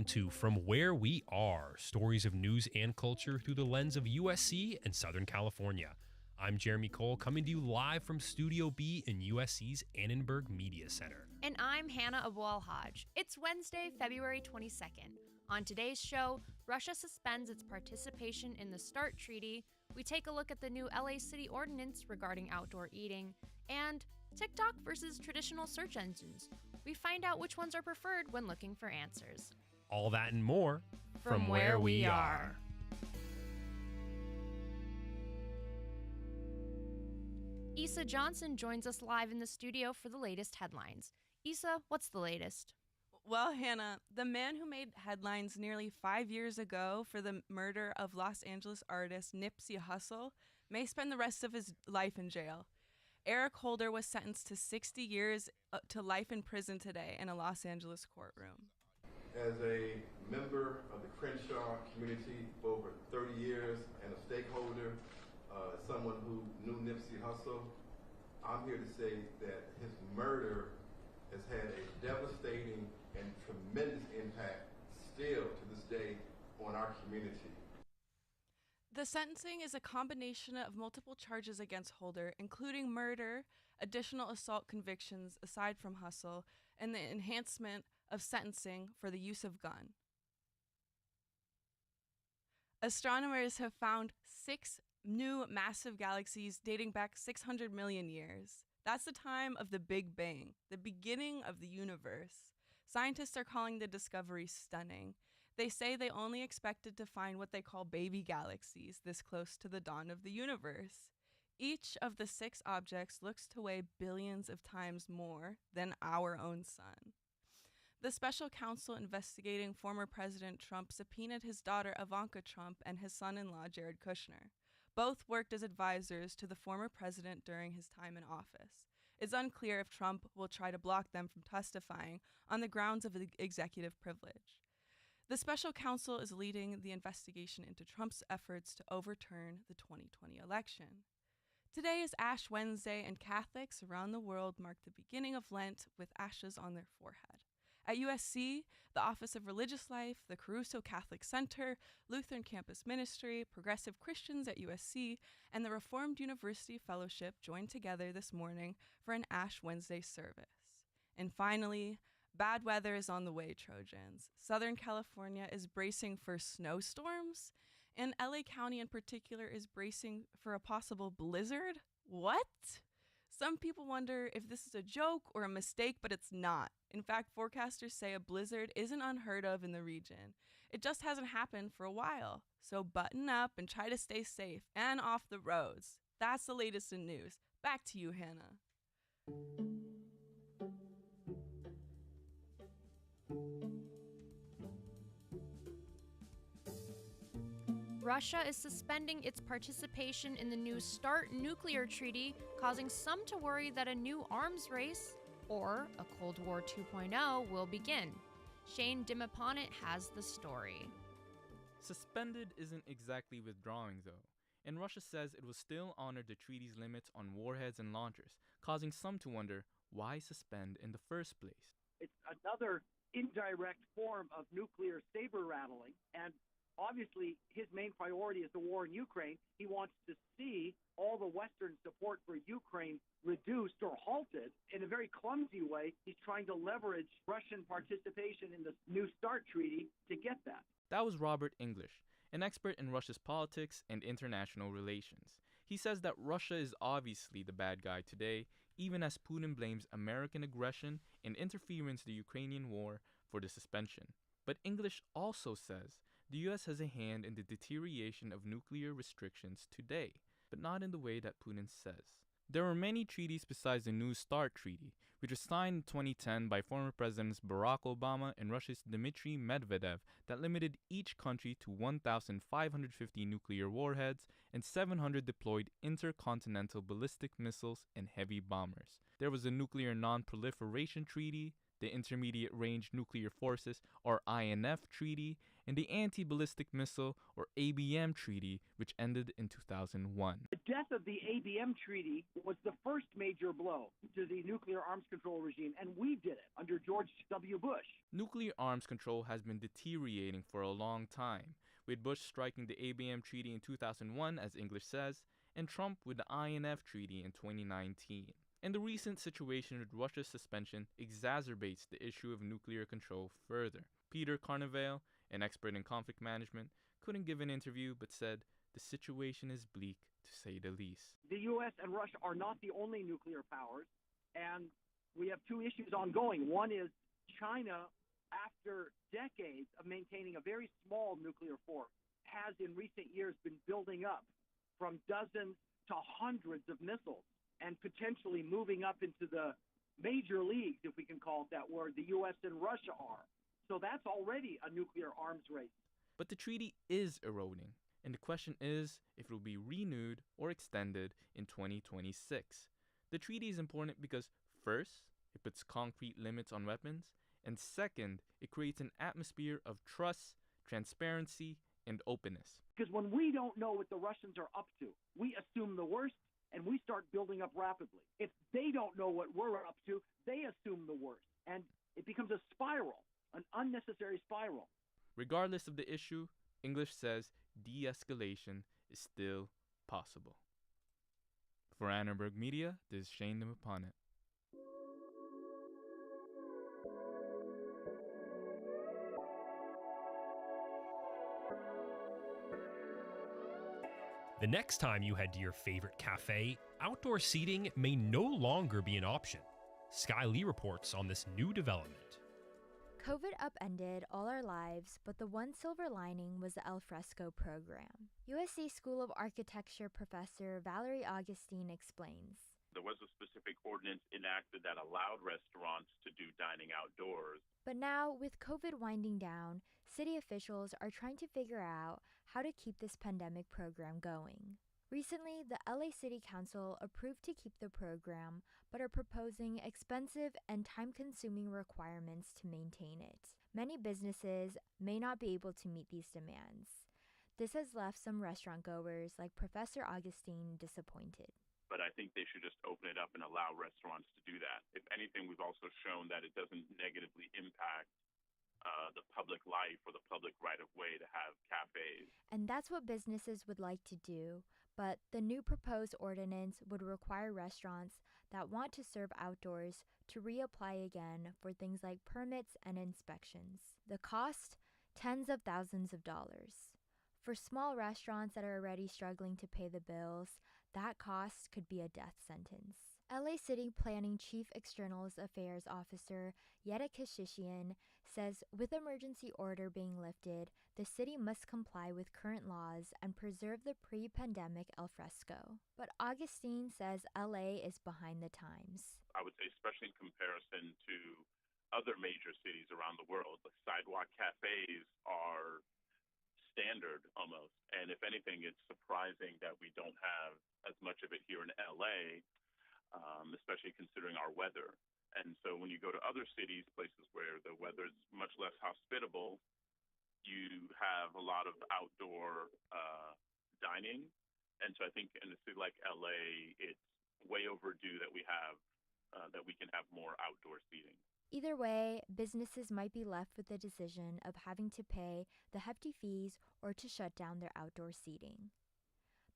welcome to From Where We Are, stories of news and culture through the lens of USC and Southern California. I'm Jeremy Cole, coming to you live from Studio B in USC's Annenberg Media Center. And I'm Hannah Abu-Al-Hajj. It's Wednesday, February 22nd. On today's show, Russia suspends its participation in the START Treaty, we take a look at the new LA City ordinance regarding outdoor eating, and TikTok versus traditional search engines. We find out which ones are preferred when looking for answers. All that and more from where we are. Issa Johnson joins us live in the studio for the latest headlines. Issa, what's the latest? Well, Hannah, the man who made headlines nearly 5 years ago for the murder of Los Angeles artist Nipsey Hussle may spend the rest of his life in jail. Eric Holder was sentenced to 60 years to life in prison today in a Los Angeles courtroom. As a member of the Crenshaw community for over 30 years and a stakeholder, someone who knew Nipsey Hussle, I'm here to say that his murder has had a devastating and tremendous impact still to this day on our community. The sentencing is a combination of multiple charges against Holder, including murder, additional assault convictions aside from Hussle, and the enhancement of sentencing for the use of gun. Astronomers have found 6 new massive galaxies dating back 600 million years. That's the time of the Big Bang, the beginning of the universe. Scientists are calling the discovery stunning. They say they only expected to find what they call baby galaxies this close to the dawn of the universe. Each of the 6 objects looks to weigh billions of times more than our own sun. The special counsel investigating former President Trump subpoenaed his daughter Ivanka Trump and his son-in-law Jared Kushner. Both worked as advisors to the former president during his time in office. It's unclear if Trump will try to block them from testifying on the grounds of executive privilege. The special counsel is leading the investigation into Trump's efforts to overturn the 2020 election. Today is Ash Wednesday, and Catholics around the world mark the beginning of Lent with ashes on their forehead. At USC, the Office of Religious Life, the Caruso Catholic Center, Lutheran Campus Ministry, Progressive Christians at USC, and the Reformed University Fellowship joined together this morning for an Ash Wednesday service. And finally, bad weather is on the way, Trojans. Southern California is bracing for snowstorms, and LA County in particular is bracing for a possible blizzard. What? Some people wonder if this is a joke or a mistake, but it's not. In fact, forecasters say a blizzard isn't unheard of in the region. It just hasn't happened for a while. So button up and try to stay safe and off the roads. That's the latest in news. Back to you, Hannah. Russia is suspending its participation in the new START Nuclear Treaty, causing some to worry that a new arms race, or a Cold War 2.0, will begin. Shane Dimiponent has the story. Suspended isn't exactly withdrawing, though, and Russia says it will still honor the treaty's limits on warheads and launchers, causing some to wonder why suspend in the first place. It's another indirect form of nuclear saber rattling, and obviously his main priority is the war in Ukraine. He wants to see all the Western support for Ukraine reduced or halted. In a very clumsy way, he's trying to leverage Russian participation in the new START treaty to get that. That was Robert English, an expert in Russia's politics and international relations. He says that Russia is obviously the bad guy today, even as Putin blames American aggression and interference in the Ukrainian war for the suspension. But English also says the US has a hand in the deterioration of nuclear restrictions today, but not in the way that Putin says. There were many treaties besides the new START Treaty, which was signed in 2010 by former Presidents Barack Obama and Russia's Dmitry Medvedev, that limited each country to 1,550 nuclear warheads and 700 deployed intercontinental ballistic missiles and heavy bombers. There was the Nuclear Non-Proliferation Treaty, the Intermediate Range Nuclear Forces, or INF Treaty, and the Anti-Ballistic Missile, or ABM Treaty, which ended in 2001. The death of the ABM Treaty was the first major blow to the nuclear arms control regime, and we did it under George W. Bush. Nuclear arms control has been deteriorating for a long time, with Bush striking the ABM Treaty in 2001, as English says, and Trump with the INF Treaty in 2019. And the recent situation with Russia's suspension exacerbates the issue of nuclear control further. Peter Carnevale, an expert in conflict management, couldn't give an interview but said the situation is bleak, to say the least. The U.S. and Russia are not the only nuclear powers, and we have two issues ongoing. One is China, after decades of maintaining a very small nuclear force, has in recent years been building up from dozens to hundreds of missiles and potentially moving up into the major leagues, if we can call it that, where the U.S. and Russia are. So that's already a nuclear arms race. But the treaty is eroding, and the question is if it will be renewed or extended in 2026. The treaty is important because, first, it puts concrete limits on weapons, and second, it creates an atmosphere of trust, transparency, and openness. Because when we don't know what the Russians are up to, we assume the worst, and we start building up rapidly. If they don't know what we're up to, they assume the worst, and it becomes a spiral, an unnecessary spiral. Regardless of the issue, English says de-escalation is still possible. For Annenberg Media, this is Shane Namaponet. The next time you head to your favorite cafe, outdoor seating may no longer be an option. Sky Lee reports on this new development. COVID upended all our lives, but the one silver lining was the Fresco program. USC School of Architecture professor Valerie Augustine explains. There was a specific ordinance enacted that allowed restaurants to do dining outdoors. But now, with COVID winding down, city officials are trying to figure out how to keep this pandemic program going. Recently, the LA City Council approved to keep the program, but are proposing expensive and time-consuming requirements to maintain it. Many businesses may not be able to meet these demands. This has left some restaurant goers, like Professor Augustine, disappointed. But I think they should just open it up and allow restaurants to do that. If anything, we've also shown that it doesn't negatively impact the public life or the public right-of-way to have cafes. And that's what businesses would like to do, but the new proposed ordinance would require restaurants that want to serve outdoors to reapply again for things like permits and inspections. The cost? Tens of thousands of dollars. For small restaurants that are already struggling to pay the bills, that cost could be a death sentence. LA City Planning Chief External Affairs Officer Yetta Kashishian says with emergency order being lifted, the city must comply with current laws and preserve the pre-pandemic Fresco. But Augustine says LA is behind the times. I would say especially in comparison to other major cities around the world, the sidewalk cafes are standard almost. And if anything, it's surprising that we don't have as much of it here in LA, especially considering our weather. And so when you go to other cities, places where the weather's much less hospitable, you have a lot of outdoor dining. And so I think in a city like LA, it's way overdue that we can have more outdoor seating. Either way, businesses might be left with the decision of having to pay the hefty fees or to shut down their outdoor seating.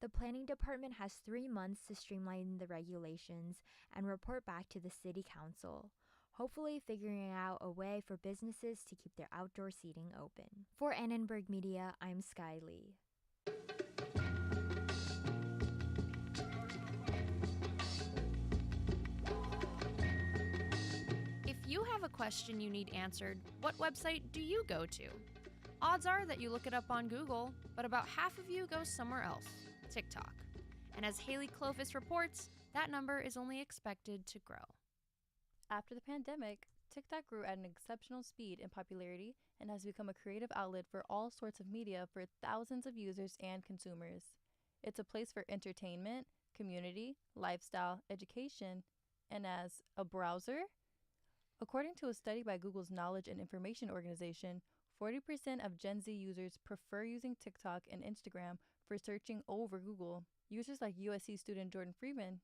The planning department has 3 months to streamline the regulations and report back to the city council, hopefully figuring out a way for businesses to keep their outdoor seating open. For Annenberg Media, I'm Sky Lee. If you have a question you need answered, what website do you go to? Odds are that you look it up on Google, but about half of you go somewhere else, TikTok. And as Haley Clovis reports, that number is only expected to grow. After the pandemic, TikTok grew at an exceptional speed in popularity and has become a creative outlet for all sorts of media for thousands of users and consumers. It's a place for entertainment, community, lifestyle, education, and as a browser? According to a study by Google's Knowledge and Information Organization, 40% of Gen Z users prefer using TikTok and Instagram for searching over Google. Users like USC student Jordan Freeman.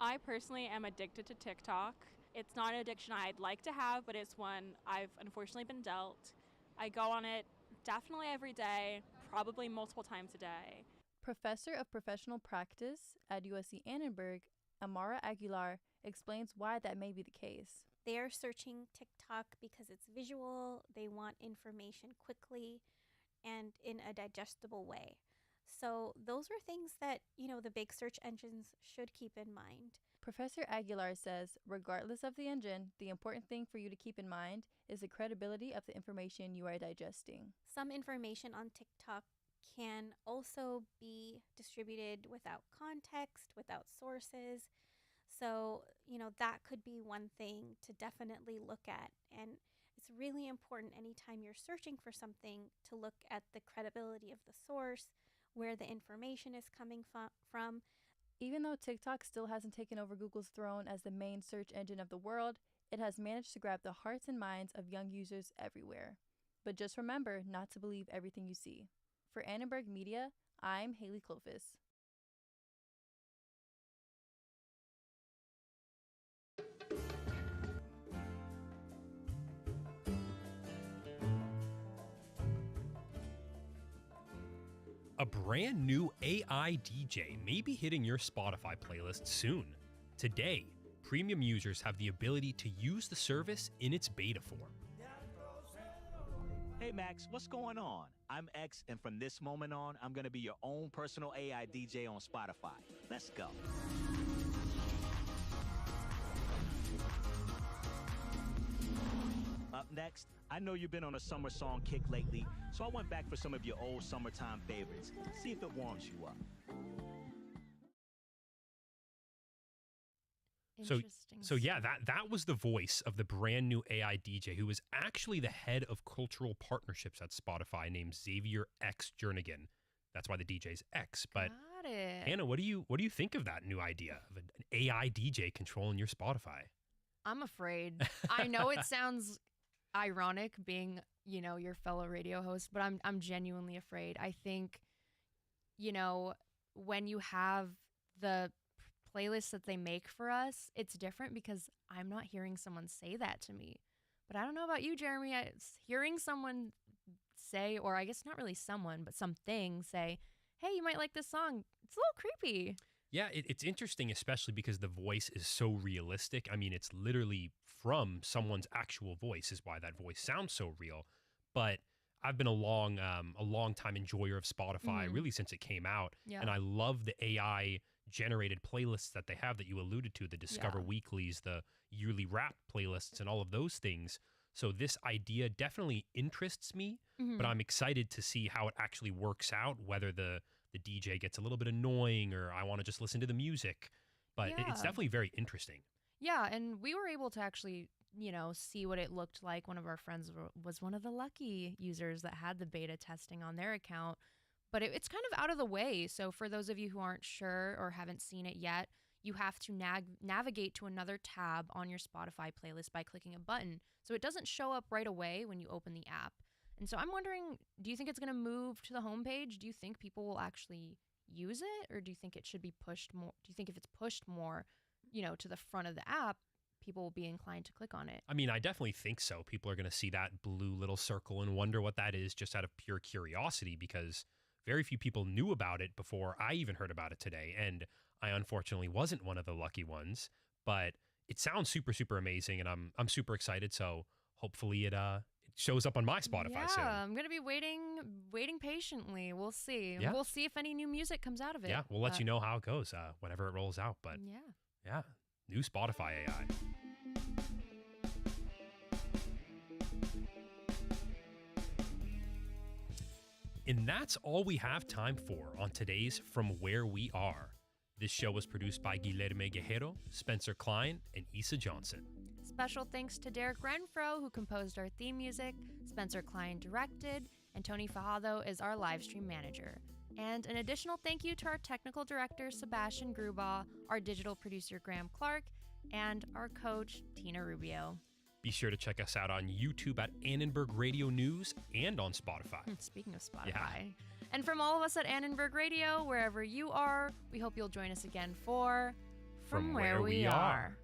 I personally am addicted to TikTok. It's not an addiction I'd like to have, but it's one I've unfortunately been dealt. I go on it definitely every day, probably multiple times a day. Professor of Professional Practice at USC Annenberg, Amara Aguilar, explains why that may be the case. They are searching TikTok because it's visual, they want information quickly and in a digestible way. So those are things that, the big search engines should keep in mind. Professor Aguilar says, regardless of the engine, the important thing for you to keep in mind is the credibility of the information you are digesting. Some information on TikTok can also be distributed without context, without sources. So, that could be one thing to definitely look at. And it's really important anytime you're searching for something to look at the credibility of the source, where the information is coming from. Even though TikTok still hasn't taken over Google's throne as the main search engine of the world, it has managed to grab the hearts and minds of young users everywhere. But just remember not to believe everything you see. For Annenberg Media, I'm Haley Clovis. A brand new AI DJ may be hitting your Spotify playlist soon. Today, premium users have the ability to use the service in its beta form. Hey Max, what's going on? I'm X, and from this moment on, I'm going to be your own personal AI DJ on Spotify. Let's go. Up next, I know you've been on a summer song kick lately, so I went back for some of your old summertime favorites. See if it warms you up. So yeah, that was the voice of the brand new AI DJ, who was actually the head of cultural partnerships at Spotify, named Xavier X Jernigan. That's why the DJ's X. But Got it. Hannah, what do you think of that new idea of an AI DJ controlling your Spotify? I'm afraid. I know it sounds ironic being, your fellow radio host, but I'm genuinely afraid. I think, when you have the playlists that they make for us, it's different because I'm not hearing someone say that to me. But I don't know about you, Jeremy. Hearing someone say, or I guess not really someone, but something say, hey, you might like this song. It's a little creepy. Yeah, it's interesting, especially because the voice is so realistic. I mean, it's literally from someone's actual voice is why that voice sounds so real. But I've been a long time enjoyer of Spotify, really since it came out. Yeah. And I love the AI generated playlists that they have that you alluded to, the Discover Weeklies, the yearly rap playlists, and all of those things. So this idea definitely interests me, but I'm excited to see how it actually works out, whether the DJ gets a little bit annoying or I want to just listen to the music. But it's definitely very interesting. Yeah, and we were able to actually, see what it looked like. One of our friends was one of the lucky users that had the beta testing on their account. But it's kind of out of the way. So for those of you who aren't sure or haven't seen it yet, you have to navigate to another tab on your Spotify playlist by clicking a button. So it doesn't show up right away when you open the app. And so I'm wondering, do you think it's going to move to the homepage? Do you think people will actually use it? Or do you think it should be pushed more? Do you think if it's pushed more, to the front of the app, people will be inclined to click on it? I mean, I definitely think so. People are going to see that blue little circle and wonder what that is just out of pure curiosity, because very few people knew about it before I even heard about it today. And I unfortunately wasn't one of the lucky ones, but it sounds super, super amazing. And I'm super excited. So hopefully it shows up on my Spotify soon. Yeah, I'm going to be waiting patiently. We'll see. Yeah. We'll see if any new music comes out of it. Yeah, we'll let you know how it goes whenever it rolls out. But yeah, new Spotify AI. And that's all we have time for on today's From Where We Are. This show was produced by Guilherme Guerrero, Spencer Klein, and Issa Johnson. Special thanks to Derek Renfro, who composed our theme music, Spencer Klein directed, and Tony Fajado is our live stream manager. And an additional thank you to our technical director, Sebastian Grubaugh, our digital producer, Graham Clark, and our coach, Tina Rubio. Be sure to check us out on YouTube at Annenberg Radio News and on Spotify. Speaking of Spotify. And from all of us at Annenberg Radio, wherever you are, we hope you'll join us again for From Where We Are.